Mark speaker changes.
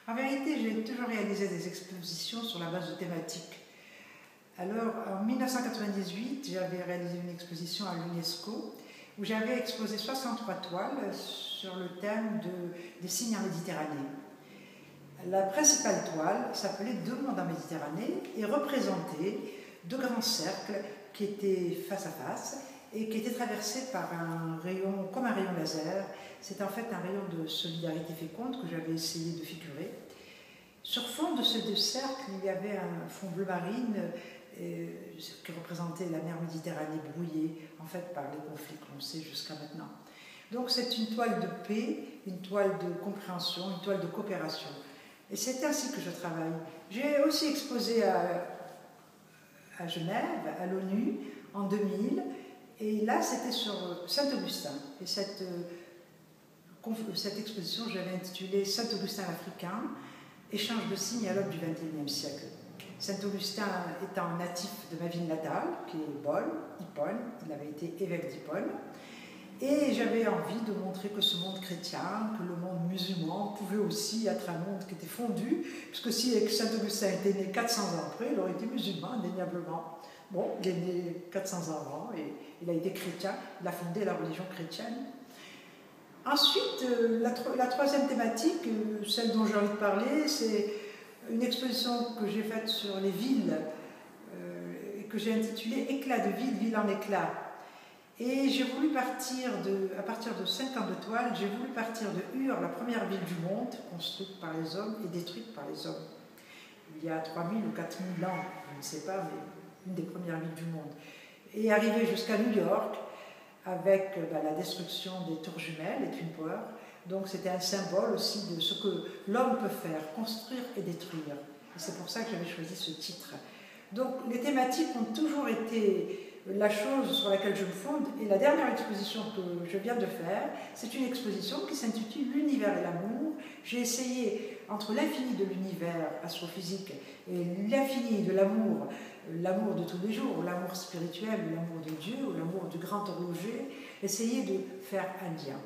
Speaker 1: En vérité, j'ai toujours réalisé des expositions sur la base de thématiques. Alors, en 1998, j'avais réalisé une exposition à l'UNESCO où j'avais exposé 63 toiles sur le thème des signes en Méditerranée. La principale toile s'appelait Deux mondes en Méditerranée et représentait deux grands cercles qui étaient face à face et qui étaient traversés par un rayon, comme un rayon laser. C'est en fait un rayon de solidarité féconde que j'avais essayé de figurer. Sur fond de ces deux cercles, il y avait un fond bleu marine qui représentait la mer Méditerranée brouillée en fait par les conflits que l'on sait jusqu'à maintenant. Donc c'est une toile de paix, une toile de compréhension, une toile de coopération. Et c'est ainsi que je travaille. J'ai aussi exposé à Genève, à l'ONU, en 2000, et là c'était sur Saint-Augustin. Et cette exposition, je l'avais intitulée Saint-Augustin africain, échange de signes à l'aube du XXIe siècle. Saint-Augustin étant natif de ma ville natale, qui est Hippone, il avait été évêque d'Hippone, et j'avais envie de montrer que ce monde chrétien, que le monde musulman pouvait aussi être un monde qui était fondu, puisque si Saint-Augustin était né 400 ans après, il aurait été musulman, indéniablement. Bon, il est né 400 ans avant, et il a été chrétien, il a fondé la religion chrétienne. Ensuite, la troisième thématique, celle dont j'ai envie de parler, c'est une exposition que j'ai faite sur les villes, et que j'ai intitulée « Éclat de ville, ville en éclat ». Et j'ai voulu partir à partir de 5 ans de toile, j'ai voulu partir de Ur, la première ville du monde, construite par les hommes et détruite par les hommes. Il y a 3000 ou 4000 ans, je ne sais pas, mais une des premières villes du monde. Et arriver jusqu'à New York, avec la destruction des tours jumelles, les Twin Towers. Donc c'était un symbole aussi de ce que l'homme peut faire, construire et détruire. Et c'est pour ça que j'avais choisi ce titre. Donc les thématiques ont toujours été la chose sur laquelle je me fonde. Et la dernière exposition que je viens de faire, c'est une exposition qui s'intitule L'univers et l'amour. J'ai essayé, entre l'infini de l'univers astrophysique et l'infini de l'amour, l'amour de tous les jours, l'amour spirituel, l'amour de Dieu, ou l'amour du grand horloger, essayer de faire un lien.